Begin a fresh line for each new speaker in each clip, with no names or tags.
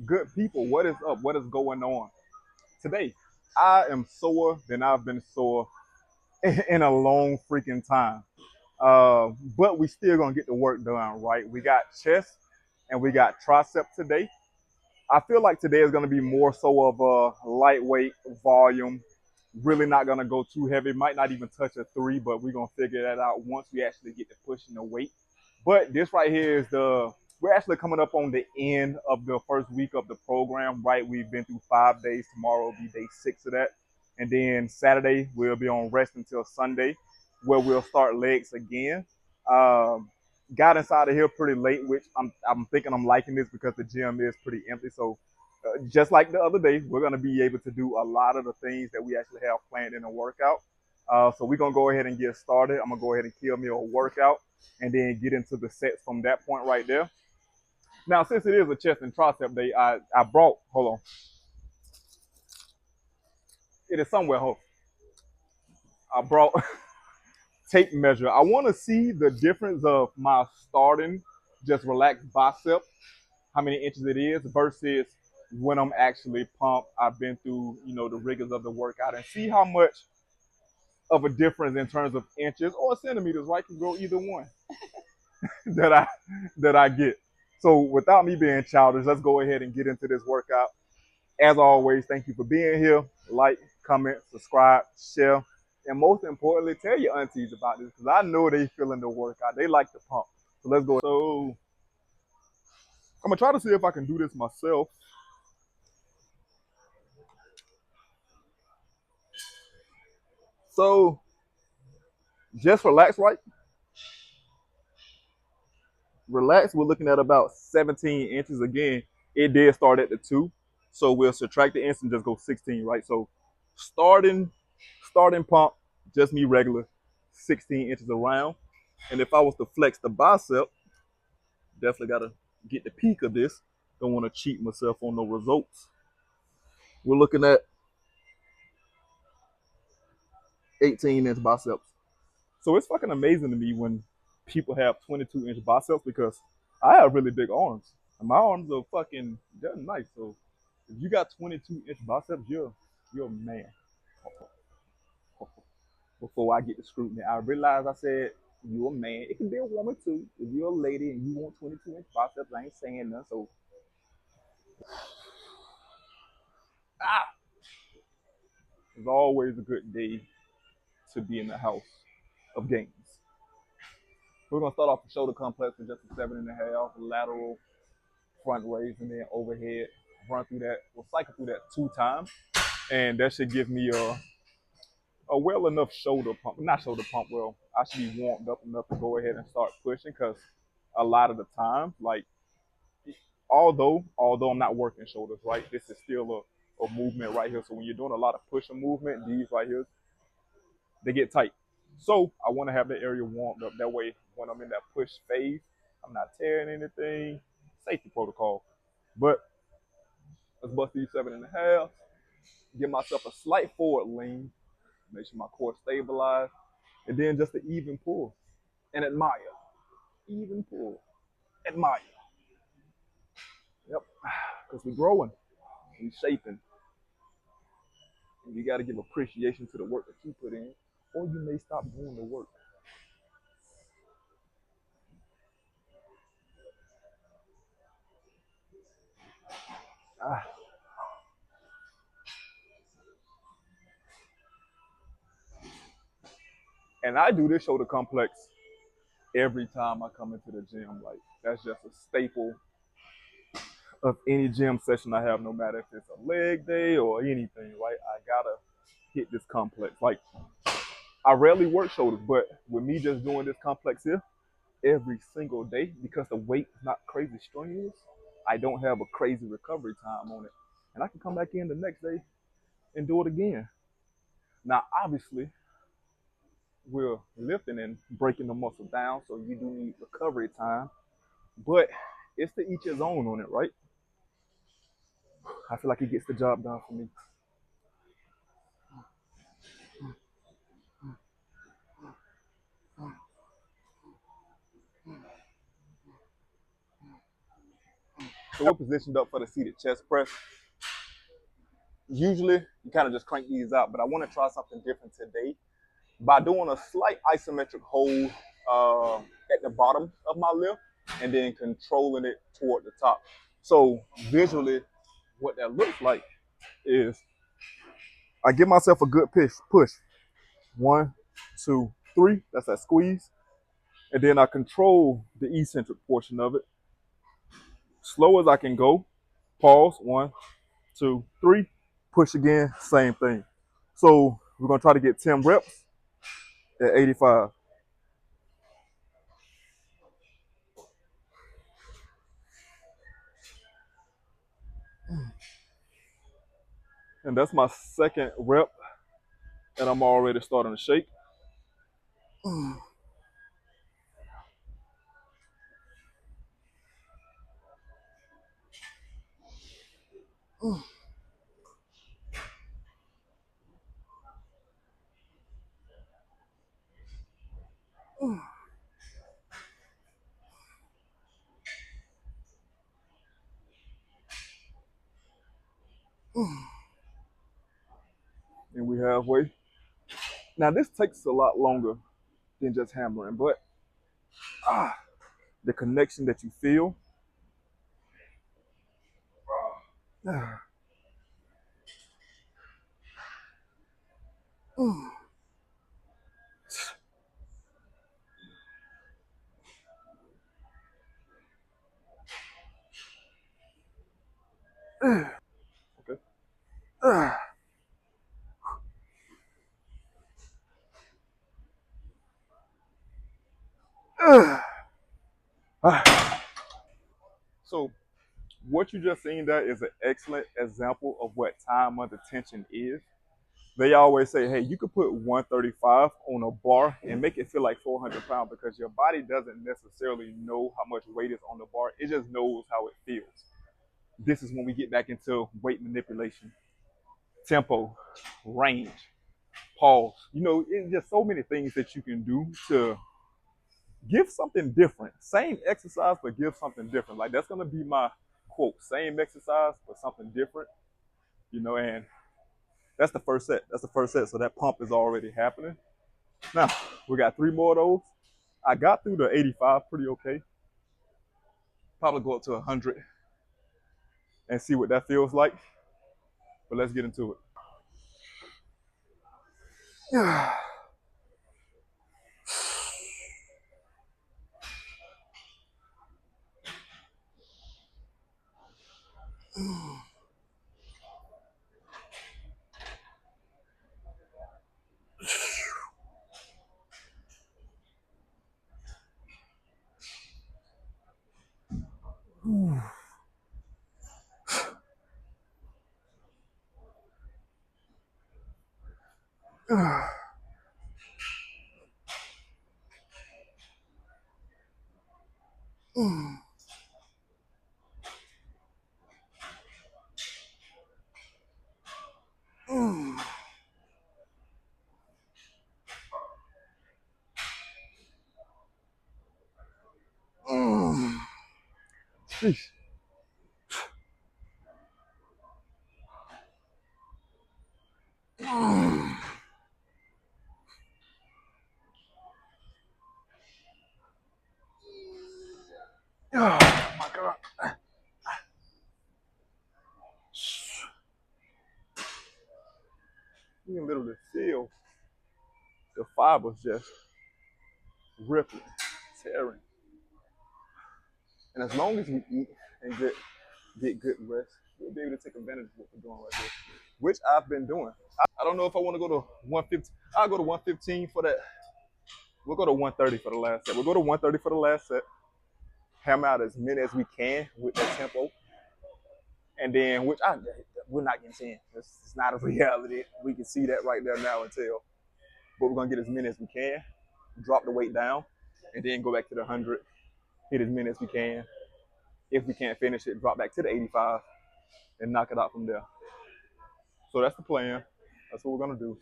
Good people, what is up? What is going on? Today, I am sore than I've been sore in a long freaking time. But we still gonna get the work done, right? We got chest and we got tricep today. I feel like today is gonna be more so of a lightweight volume. Really not gonna go too heavy. Might not even touch a three, but we're gonna figure that out once we actually get to pushing the weight. But this right here is we're actually coming up on the end of the first week of the program, right? We've been through 5 days. Tomorrow will be day 6 of that. And then Saturday, we'll be on rest until Sunday, where we'll start legs again. Um, got inside of here pretty late, which I'm thinking I'm liking this because the gym is pretty empty. So just like the other day, we're gonna be able to do a lot of the things that we actually have planned in the workout. So we're gonna go ahead and get started. I'm gonna go ahead and kill me a workout and then get into the sets from that point right there. Now, since it is a chest and tricep day, I brought, hold on, it is somewhere, hold on. I brought tape measure. I want to see the difference of my starting just relaxed bicep, how many inches it is versus when I'm actually pumped. I've been through, the rigors of the workout and see how much of a difference in terms of inches or centimeters, right? Can go either one that I get. So without me being childish, let's go ahead and get into this workout. As always, thank you for being here. Like, comment, subscribe, share, and most importantly, tell your aunties about this because I know they feeling the workout. They like the pump. So let's go. So I'm gonna try to see if I can do this myself. So just relax, right? Relax. We're looking at about 17 inches again. It did start at the 2, so we'll subtract the inch and just go 16, right? So starting starting pump, just me regular, 16 inches around. And if I was to flex the bicep, definitely gotta get the peak of this. Don't want to cheat myself on the results. We're looking at 18-inch biceps. So it's fucking amazing to me when people have 22-inch biceps because I have really big arms. And my arms are fucking, they're nice. So if you got 22-inch biceps, you're a man. Before I get the scrutiny, I realized I said, you're a man. It can be a woman too. If you're a lady and you want 22-inch biceps, I ain't saying nothing. So, it's always a good day to be in the house of gains. We're gonna start off the shoulder complex with just a 7.5 lateral front raise and then overhead. Run through that. We'll cycle through that 2 times, and that should give me a well enough shoulder pump. Not shoulder pump. Well, I should be warmed up enough to go ahead and start pushing because a lot of the time, like although I'm not working shoulders, right? This is still a movement right here. So when you're doing a lot of pushing movement, these right here, they get tight. So I want to have the area warmed up. That way, when I'm in that push phase, I'm not tearing anything. Safety protocol. But let's bust these 7.5. Give myself a slight forward lean. Make sure my core stabilized. And then just an even pull. And admire. Even pull. Admire. Yep. Because we're growing. We're shaping. And you got to give appreciation to the work that you put in, or you may stop doing the work. Ah. And I do this shoulder complex every time I come into the gym. Like, that's just a staple of any gym session I have, no matter if it's a leg day or anything, right? I gotta hit this complex. Like, I rarely work shoulders, but with me just doing this complex here every single day, because the weight is not crazy strenuous, I don't have a crazy recovery time on it. And I can come back in the next day and do it again. Now, obviously, we're lifting and breaking the muscle down, so you do need recovery time, but it's to each his own on it, right? I feel like it gets the job done for me. So we're positioned up for the seated chest press. Usually, you kind of just crank these out, but I want to try something different today by doing a slight isometric hold at the bottom of my lift and then controlling it toward the top. So visually, what that looks like is I give myself a good push. 1, 2, 3. That's that squeeze. And then I control the eccentric portion of it. Slow as I can go. Pause. 1, 2, 3. Push again. Same thing. So we're going to try to get 10 reps at 85. And that's my second rep. And I'm already starting to shake. And we halfway. Now this takes a lot longer than just hammering, but the connection that you feel. Okay. So what you just seen there is an excellent example of what time under tension is. They always say, hey, you could put 135 on a bar and make it feel like 400 pounds because your body doesn't necessarily know how much weight is on the bar. It just knows how it feels. This is when we get back into weight manipulation, tempo, range, pause. You know, it's just so many things that you can do to give something different. Same exercise, but give something different. Like that's gonna be my quote. Same exercise, but something different. You know, and that's the first set. That's the first set. So that pump is already happening. Now we got 3 more of those. I got through the 85 pretty okay. Probably go up to 100 and see what that feels like. But let's get into it. Yeah. Sheesh. Oh my God. You can literally feel the fibers just rippling, tearing. And as long as we eat and get good rest, we'll be able to take advantage of what we're doing right here, which I've been doing. I don't know if I want to go to 115. I'll go to 115 for that. We'll go to 130 for the last set. We'll go to 130 for the last set. Hammer out as many as we can with that tempo. And then, we're not getting 10. It's not a reality. We can see that right there now and tell. But we're going to get as many as we can, drop the weight down, and then go back to the 100, hit as many as we can. If we can't finish it, drop back to the 85 and knock it out from there. So that's the plan. That's what we're going to do.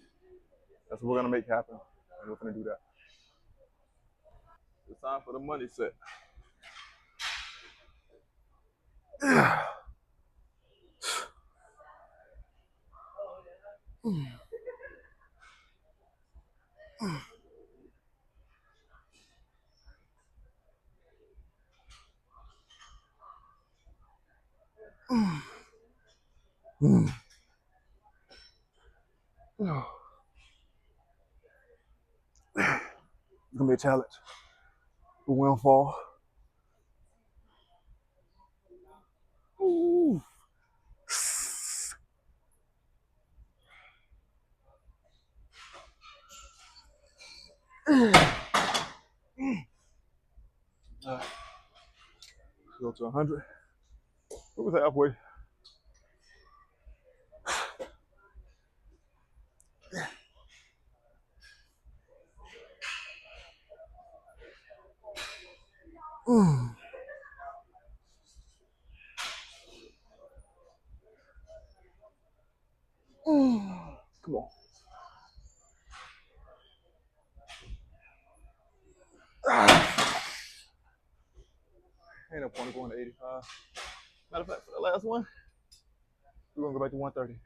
That's what we're going to make happen. And we're going to do that. It's time for the money set. It's gonna be a challenge. We won't fall. Ooh. Go to 100. What was halfway? Come on. Ain't no point of going to 85. Matter of fact, for the last one, we're gonna go back to 130.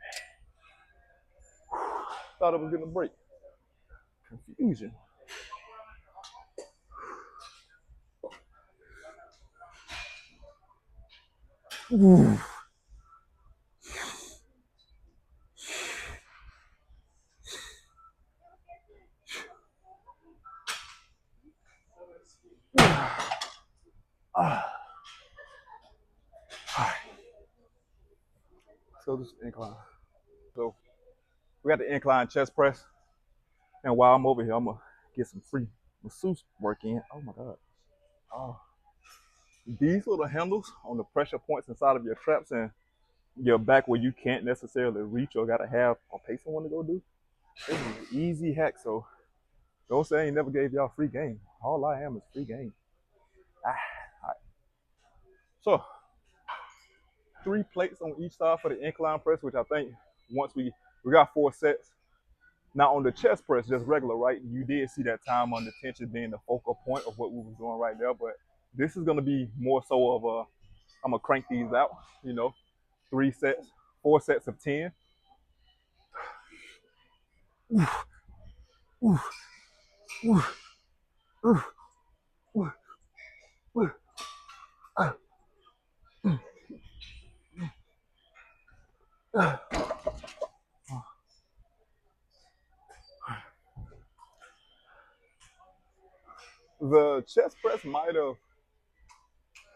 Thought it was getting a break. Confusion. Ooh. So this incline. So we got the incline chest press. And while I'm over here, I'm gonna get some free masseuse work in. Oh my God. Oh. These little handles on the pressure points inside of your traps and your back where you can't necessarily reach or gotta have a pace someone to go do. This is an easy hack, so don't say I ain't never gave y'all free game. All I am is free game. All right. So 3 plates on each side for the incline press, which I think once we got 4 sets. Now on the chest press, just regular, right? You did see that time under tension being the focal point of what we was doing right there, but this is gonna be more so of a, I'm gonna crank these out, 3 sets, 4 sets of 10. The chest press might have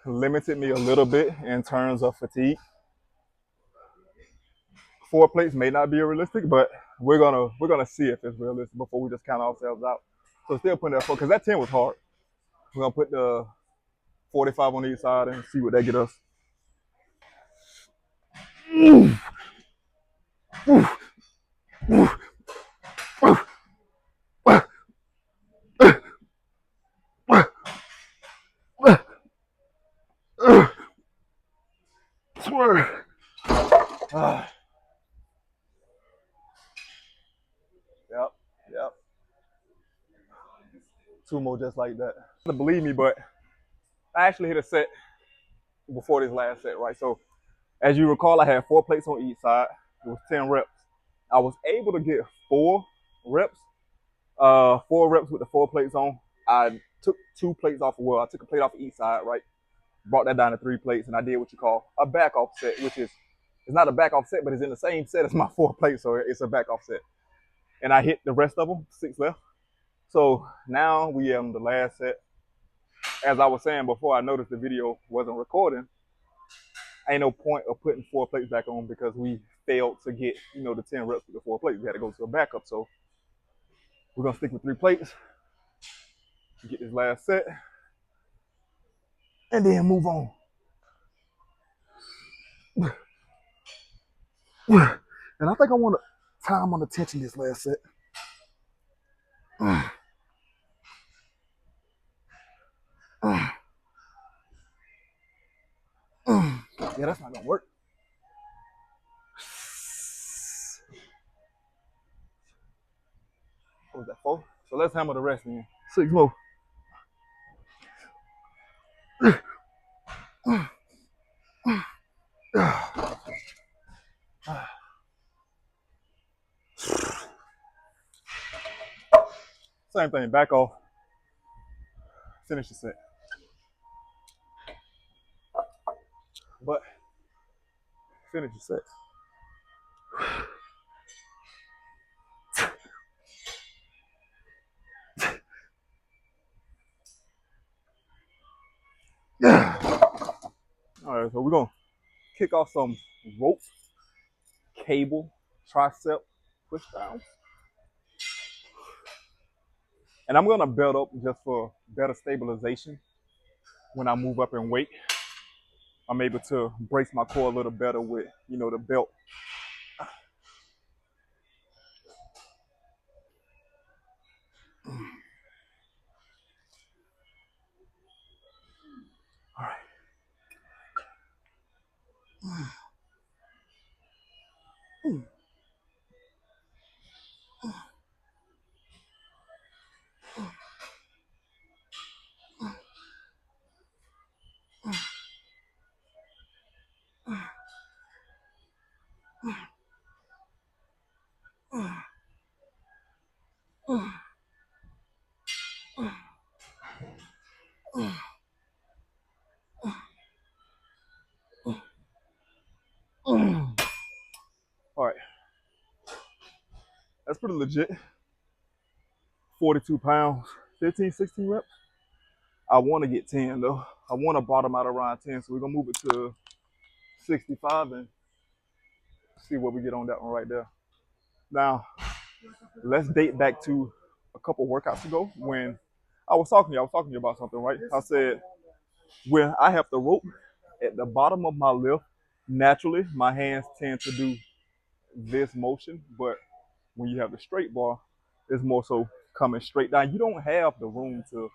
limited me a little bit in terms of fatigue. 4 plates may not be realistic, but we're gonna see if it's realistic before we just count ourselves out. So still putting that 4, because that 10 was hard. We're gonna put the 45 on each side and see what that get us. Swear. Yep, yep. 2 more just like that. Believe me, but I actually hit a set before this last set, right? So as you recall, I had 4 plates on each side. It was 10 reps. I was able to get 4 reps, 4 reps with the 4 plates on. I took 2 plates off. Well, I took a plate off each side, right? Brought that down to 3 plates, and I did what you call a back off set, which is, it's not a back off set, but it's in the same set as my 4 plates, so it's a back off set. And I hit the rest of them, 6 left. So now we am the last set. As I was saying before, I noticed the video wasn't recording. Ain't no point of putting 4 plates back on because we failed to get, the 10 reps with the 4 plates. We had to go to a backup. So we're gonna stick with 3 plates, get this last set, and then move on. And I think I want to time on the tension this last set. Yeah, that's not gonna work. What was that, 4? So let's hammer the rest in. 6 more. Same thing, back off, finish the set. But finish the set. All right, so we're gonna kick off some rope, cable, tricep push downs. And I'm gonna belt up just for better stabilization. When I move up in weight, I'm able to brace my core a little better with, the belt. All right. All right. That's pretty legit. 42 pounds, 15, 16 reps. I want to get 10 though. I want to bottom out around 10. So we're gonna move it to 65 and see what we get on that one right there. Now, let's date back to a couple workouts ago when I was talking to you about something, right? I said when I have the rope at the bottom of my lift, naturally my hands tend to do this motion, but when you have the straight bar, it's more so coming straight down. You don't have the room to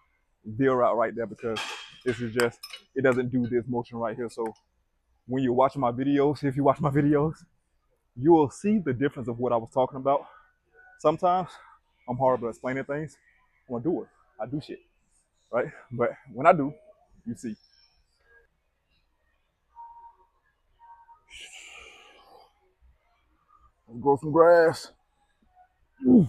veer out right there because this is just, it doesn't do this motion right here. So when you're watching my videos, if you watch my videos, you will see the difference of what I was talking about. Sometimes I'm horrible at explaining things. I'm gonna do it. I do shit, right? But when I do, you see. Let's grow some grass. Ooh.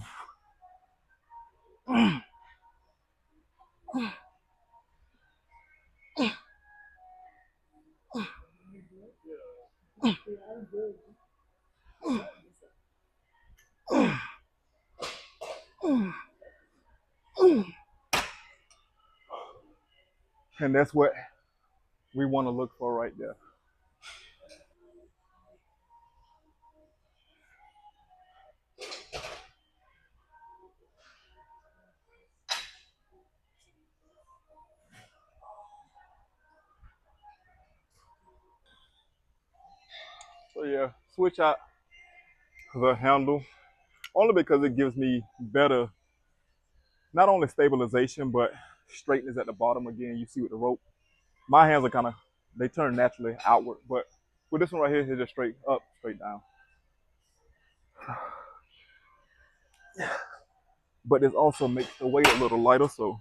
And that's what we want to look for right there. So yeah, switch out the handle only because it gives me better, not only stabilization, but straightness at the bottom. Again, you see with the rope, my hands are kind of, they turn naturally outward, but with this one right here, it's just straight up, straight down. But this also makes the weight a little lighter, so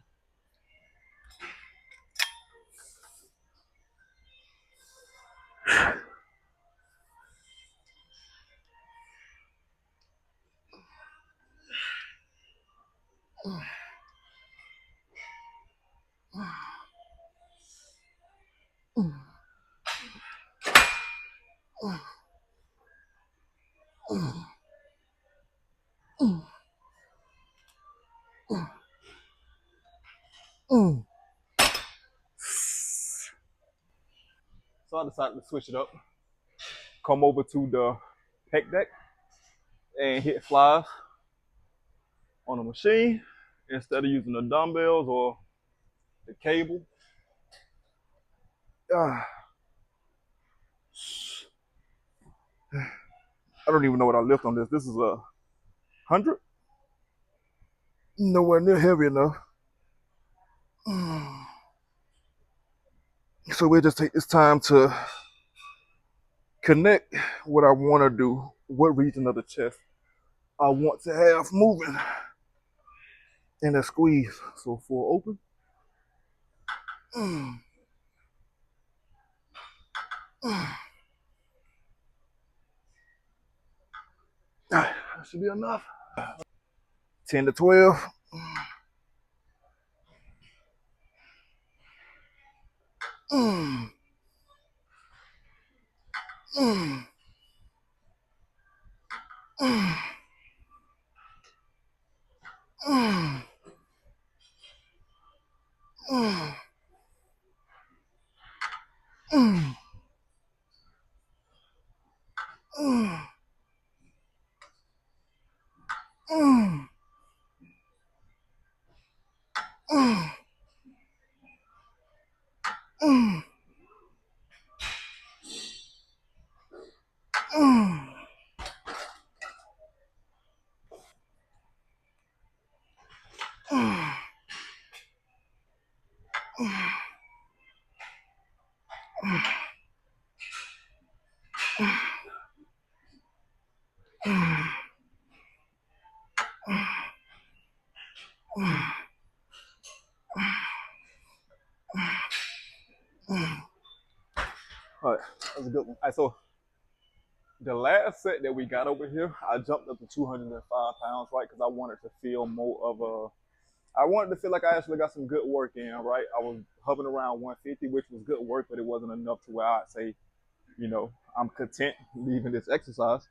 so I decided to switch it up, come over to the pec deck and hit flies on the machine instead of using the dumbbells or the cable. I don't even know what I lift on this. This is 100? Nowhere near heavy enough. So we'll just take this time to connect what I want to do, what region of the chest I want to have moving, and a squeeze. So for open. Should be enough. 10 to 12. Mm. Mm. Mm. Mm. Mm. Mm. Mm. Mm. Mm. Mm. Mm. Mm. All right, that's a good one. All right, so the last set that we got over here, I jumped up to 205 pounds, right? Because I wanted to feel more of a, I wanted to feel like I actually got some good work in, right? I was hovering around 150, which was good work, but it wasn't enough to where I'd say, I'm content leaving this exercise.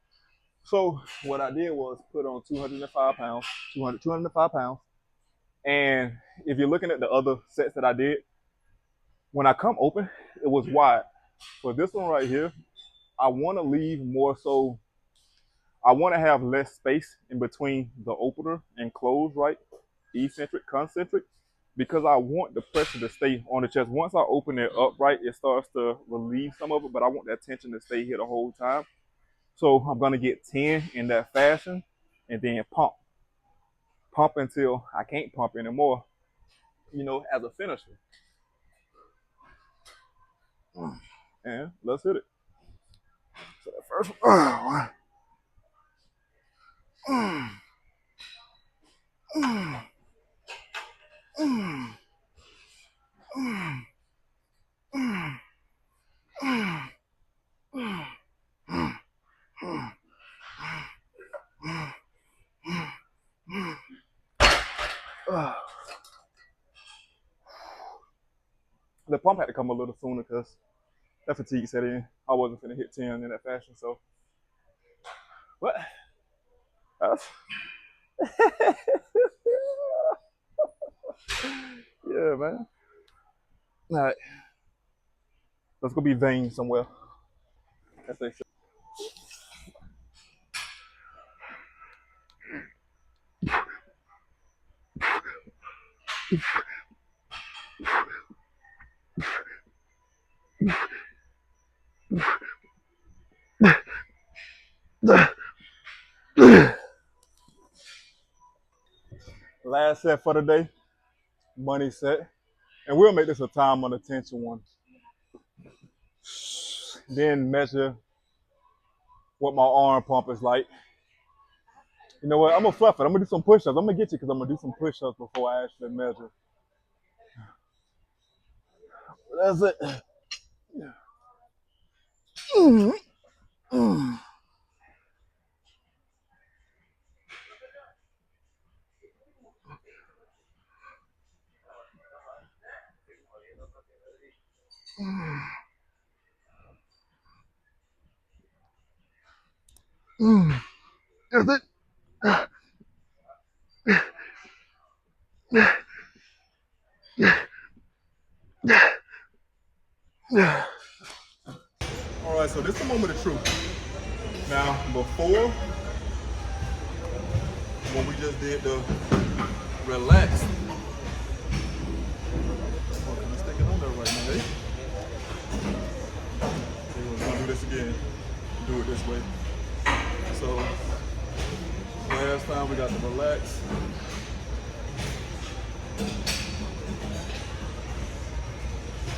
So what I did was put on 205 pounds, 205 pounds. And if you're looking at the other sets that I did, when I come open, it was wide. For this one right here, I want to leave more so, I want to have less space in between the opener and close, right? Eccentric, concentric, because I want the pressure to stay on the chest. Once I open it up, right, it starts to relieve some of it, but I want that tension to stay here the whole time. So I'm going to get 10 in that fashion and then pump. Pump until I can't pump anymore, as a finisher. And let's hit it. So the first one. The pump had to come a little sooner because that fatigue set in. I wasn't finna hit 10 in that fashion. So, what? That's, yeah, man. All right, let's go be vain somewhere. As they say. Last set for the day, money set. And we'll make this a time on attention one. Then measure what my arm pump is like. You know what? I'm gonna fluff it. I'm gonna do some push-ups. I'm gonna get you because I'm gonna do some push-ups before I actually measure. That's it. Mm, mm, mm. That's it. All right, so this is the moment of truth. Now, before, when we just did the relax. Oh, can I stick it on there right now, eh? We're gonna do this again. Do it this way. So, last time we got the relax.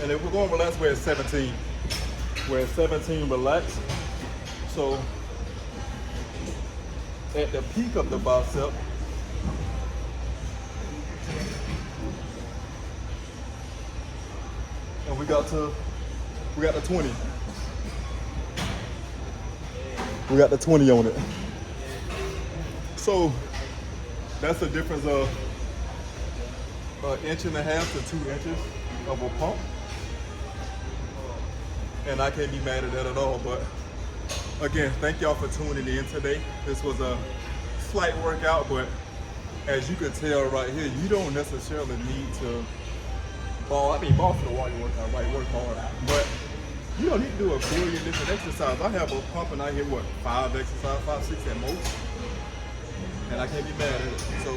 And if we're going relax, we're at 17. We're at 17 relax. So, at the peak of the bicep, and we got the 20. We got the 20 on it. So that's a difference of 1.5 inches to 2 inches of a pump. And I can't be mad at that at all. But again, thank y'all for tuning in today. This was a slight workout, but as you can tell right here, you don't necessarily need to ball for the while you work out, right? Work hard. But you don't need to do a billion different exercises. I have a pump and I hit what, 5 exercises, 5, 6 at most. And I can't be mad at it. So